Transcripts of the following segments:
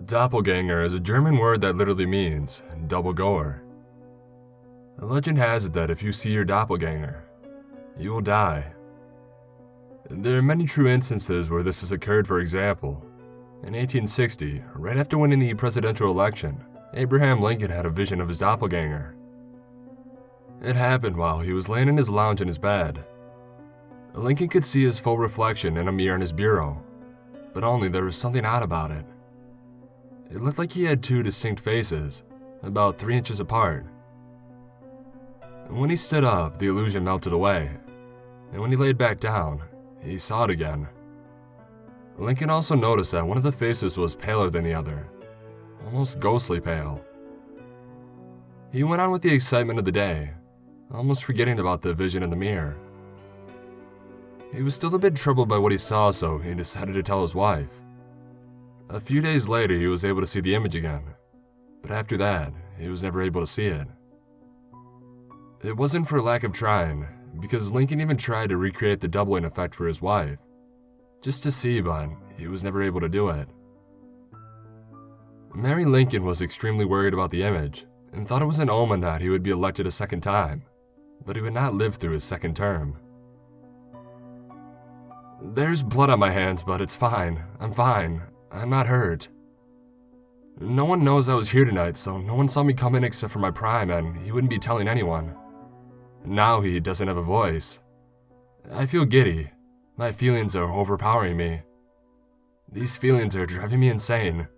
Doppelgänger is a German word that literally means double goer. A legend has it that if you see your doppelganger, you will die. There are many true instances where this has occurred. For example, in 1860, right after winning the presidential election, Abraham Lincoln had a vision of his doppelganger. It happened while he was laying in his lounge in his bed. Lincoln could see his full reflection in a mirror in his bureau, but only there was something odd about it. It looked like he had two distinct faces, about 3 inches apart. When he stood up, the illusion melted away, and when he laid back down, he saw it again. Lincoln also noticed that one of the faces was paler than the other, almost ghostly pale. He went on with the excitement of the day, almost forgetting about the vision in the mirror. He was still a bit troubled by what he saw, so he decided to tell his wife. A few days later, he was able to see the image again, but after that, he was never able to see it. It wasn't for lack of trying, because Lincoln even tried to recreate the doubling effect for his wife, just to see, but he was never able to do it. Mary Lincoln was extremely worried about the image, and thought it was an omen that he would be elected a second time, but he would not live through his second term. "There's blood on my hands, but it's fine. I'm fine. I'm not hurt. No one knows I was here tonight, so no one saw me come in except for my prime, and he wouldn't be telling anyone. Now he doesn't have a voice. I feel giddy. My feelings are overpowering me. These feelings are driving me insane.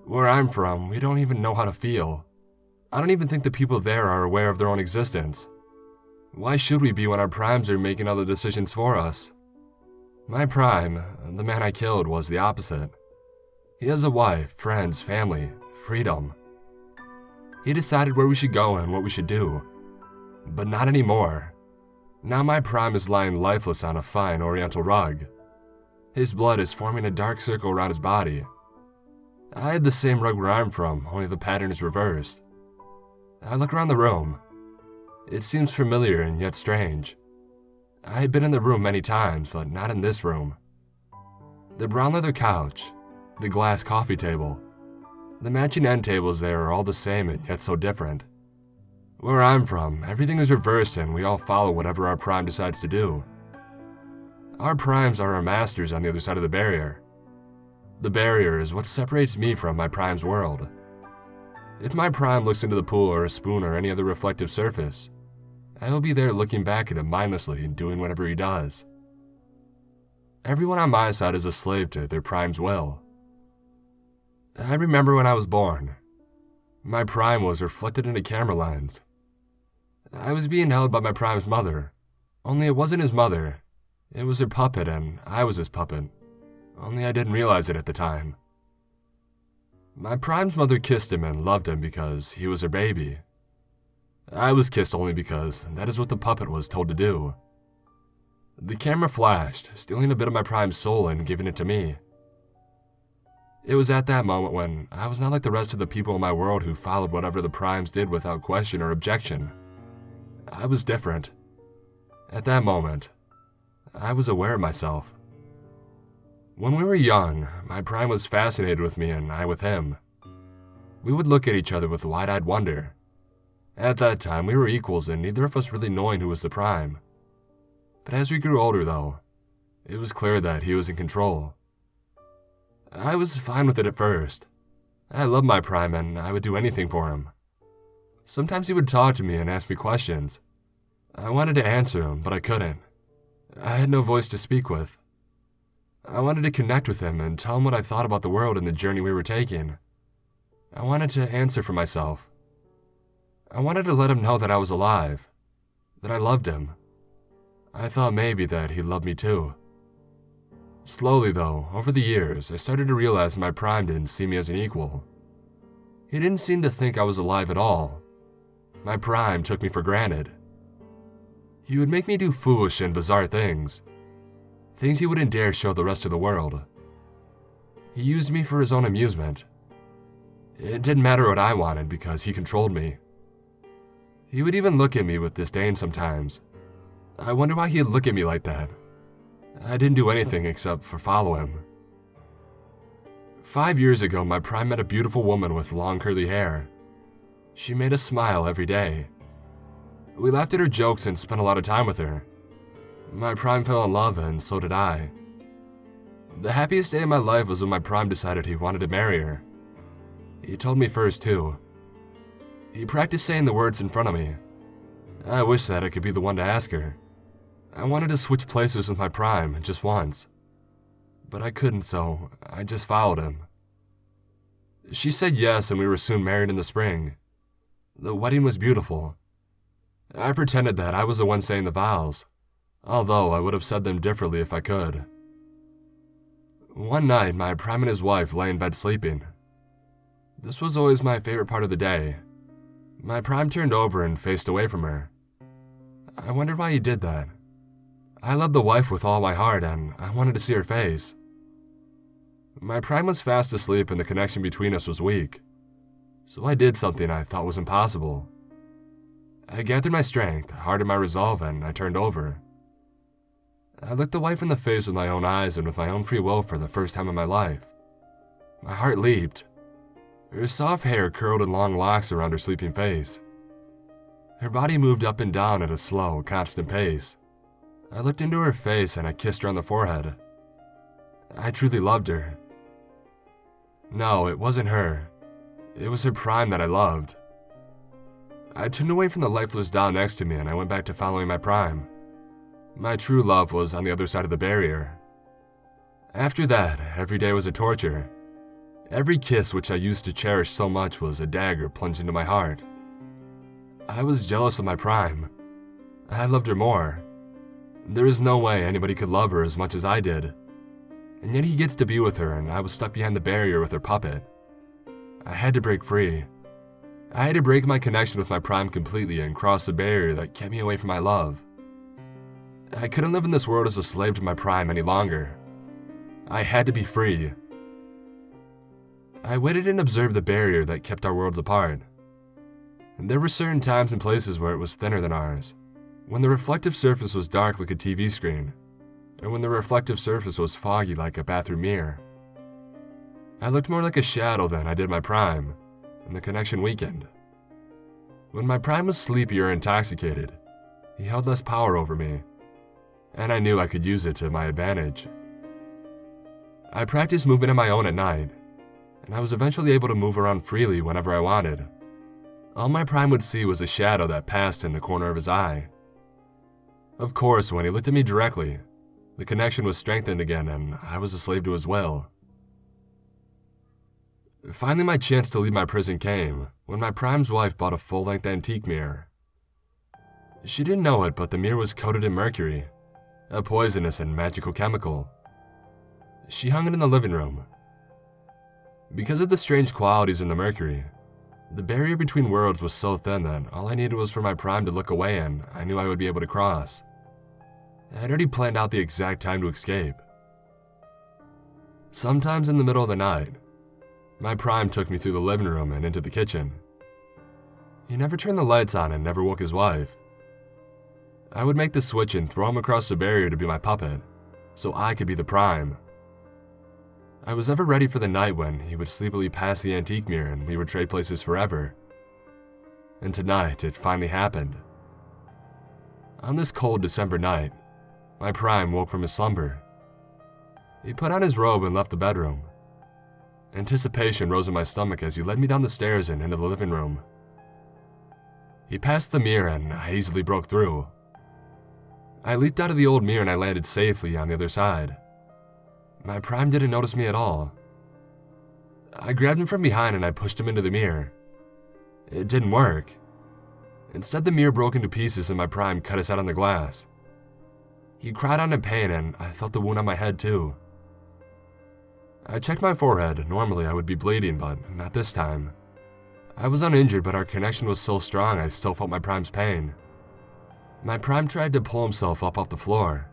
Where I'm from, we don't even know how to feel. I don't even think the people there are aware of their own existence. Why should we be when our primes are making all the decisions for us? My prime, the man I killed, was the opposite. He has a wife, friends, family, freedom. He decided where we should go and what we should do. But not anymore. Now my prime is lying lifeless on a fine oriental rug. His blood is forming a dark circle around his body. I had the same rug where I'm from, only the pattern is reversed. I look around the room. It seems familiar and yet strange. I had been in the room many times, but not in this room. The brown leather couch, the glass coffee table, the matching end tables there are all the same and yet so different. Where I'm from, everything is reversed and we all follow whatever our prime decides to do. Our primes are our masters on the other side of the barrier. The barrier is what separates me from my prime's world. If my prime looks into the pool or a spoon or any other reflective surface, I will be there looking back at him mindlessly and doing whatever he does. Everyone on my side is a slave to their prime's will. I remember when I was born. My prime was reflected into camera lens. I was being held by my prime's mother, only it wasn't his mother. It was her puppet and I was his puppet, only I didn't realize it at the time. My prime's mother kissed him and loved him because he was her baby. I was kissed only because that is what the puppet was told to do. The camera flashed, stealing a bit of my prime's soul and giving it to me. It was at that moment when I was not like the rest of the people in my world who followed whatever the primes did without question or objection. I was different. At that moment, I was aware of myself. When we were young, my prime was fascinated with me and I with him. We would look at each other with wide-eyed wonder. At that time, we were equals and neither of us really knowing who was the prime. But as we grew older, though, it was clear that he was in control. I was fine with it at first. I loved my prime and I would do anything for him. Sometimes he would talk to me and ask me questions. I wanted to answer him, but I couldn't. I had no voice to speak with. I wanted to connect with him and tell him what I thought about the world and the journey we were taking. I wanted to answer for myself. I wanted to let him know that I was alive, that I loved him. I thought maybe that he loved me too. Slowly though, over the years, I started to realize my prime didn't see me as an equal. He didn't seem to think I was alive at all. My prime took me for granted. He would make me do foolish and bizarre things. Things he wouldn't dare show the rest of the world. He used me for his own amusement. It didn't matter what I wanted because he controlled me. He would even look at me with disdain sometimes. I wonder why he'd look at me like that. I didn't do anything except for follow him. 5 years ago, my prime met a beautiful woman with long curly hair. She made us smile every day. We laughed at her jokes and spent a lot of time with her. My prime fell in love, and so did I. The happiest day of my life was when my prime decided he wanted to marry her. He told me first, too. He practiced saying the words in front of me. I wish that I could be the one to ask her. I wanted to switch places with my prime just once. But I couldn't, so I just followed him. She said yes, and we were soon married in the spring. The wedding was beautiful. I pretended that I was the one saying the vows, although I would have said them differently if I could. One night, my prime and his wife lay in bed sleeping. This was always my favorite part of the day. My prime turned over and faced away from her. I wondered why he did that. I loved the wife with all my heart, and I wanted to see her face. My prime was fast asleep and the connection between us was weak, so I did something I thought was impossible. I gathered my strength, hardened my resolve, and I turned over. I looked the wife in the face with my own eyes and with my own free will for the first time in my life. My heart leaped. Her soft hair curled in long locks around her sleeping face. Her body moved up and down at a slow, constant pace. I looked into her face and I kissed her on the forehead. I truly loved her. No, it wasn't her. It was her prime that I loved. I turned away from the lifeless doll next to me and I went back to following my prime. My true love was on the other side of the barrier. After that, every day was a torture. Every kiss which I used to cherish so much was a dagger plunged into my heart. I was jealous of my prime. I loved her more. There is no way anybody could love her as much as I did. And yet he gets to be with her and I was stuck behind the barrier with her puppet. I had to break free. I had to break my connection with my prime completely and cross the barrier that kept me away from my love. I couldn't live in this world as a slave to my prime any longer. I had to be free. I waited and observed the barrier that kept our worlds apart. And there were certain times and places where it was thinner than ours, when the reflective surface was dark like a TV screen, and when the reflective surface was foggy like a bathroom mirror. I looked more like a shadow than I did my prime, and the connection weakened. When my prime was sleepy or intoxicated, he held less power over me, and I knew I could use it to my advantage. I practiced moving on my own at night, and I was eventually able to move around freely whenever I wanted. All my prime would see was a shadow that passed in the corner of his eye. Of course, when he looked at me directly, the connection was strengthened again and I was a slave to his will. Finally, my chance to leave my prison came when my prime's wife bought a full-length antique mirror. She didn't know it, but the mirror was coated in mercury, a poisonous and magical chemical. She hung it in the living room. Because of the strange qualities in the mercury, the barrier between worlds was so thin that all I needed was for my prime to look away and I knew I would be able to cross. I had already planned out the exact time to escape. Sometimes in the middle of the night, my prime took me through the living room and into the kitchen. He never turned the lights on and never woke his wife. I would make the switch and throw him across the barrier to be my puppet, so I could be the prime. I was ever ready for the night when he would sleepily pass the antique mirror and we would trade places forever. And tonight, it finally happened. On this cold December night, my prime woke from his slumber. He put on his robe and left the bedroom. Anticipation rose in my stomach as he led me down the stairs and into the living room. He passed the mirror and I easily broke through. I leaped out of the old mirror and I landed safely on the other side. My prime didn't notice me at all. I grabbed him from behind and I pushed him into the mirror. It didn't work. Instead, the mirror broke into pieces and my prime cut us out on the glass. He cried out in pain and I felt the wound on my head too. I checked my forehead. Normally I would be bleeding, but not this time. I was uninjured, but our connection was so strong I still felt my prime's pain. My prime tried to pull himself up off the floor.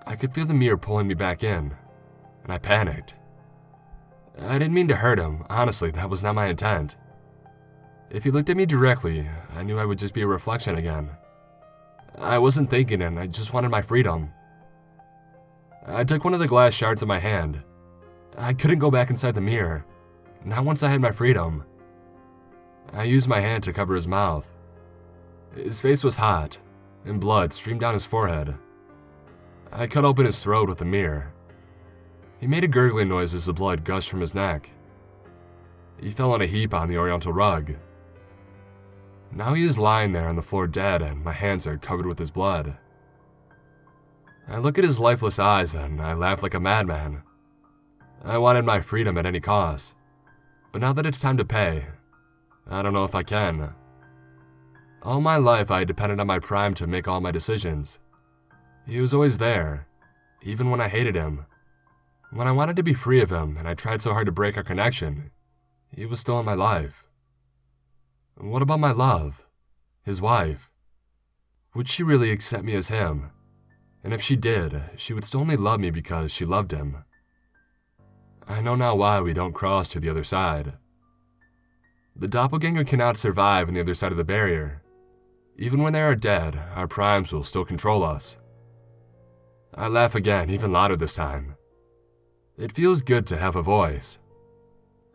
I could feel the mirror pulling me back in, and I panicked. I didn't mean to hurt him. Honestly, that was not my intent. If he looked at me directly, I knew I would just be a reflection again. I wasn't thinking and I just wanted my freedom. I took one of the glass shards in my hand. I couldn't go back inside the mirror, not once I had my freedom. I used my hand to cover his mouth. His face was hot, and blood streamed down his forehead. I cut open his throat with the mirror. He made a gurgling noise as the blood gushed from his neck. He fell in a heap on the oriental rug. Now he is lying there on the floor dead, and my hands are covered with his blood. I look at his lifeless eyes and I laugh like a madman. I wanted my freedom at any cost, but now that it's time to pay, I don't know if I can. All my life I depended on my prime to make all my decisions. He was always there, even when I hated him. When I wanted to be free of him and I tried so hard to break our connection, he was still in my life. What about my love? His wife? Would she really accept me as him? And if she did, she would still only love me because she loved him. I know now why we don't cross to the other side. The doppelganger cannot survive on the other side of the barrier. Even when they are dead, our primes will still control us. I laugh again, even louder this time. It feels good to have a voice.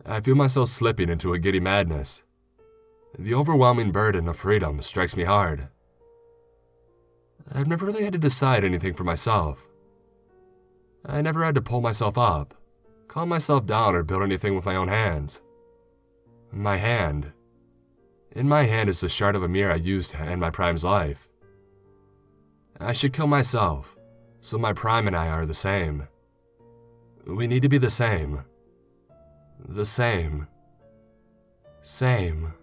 I feel myself slipping into a giddy madness. The overwhelming burden of freedom strikes me hard. I've never really had to decide anything for myself. I never had to pull myself up, calm myself down, or build anything with my own hands. My hand. In my hand is the shard of a mirror I used to end my prime's life. I should kill myself, so my prime and I are the same. We need to be the same. The same. Same.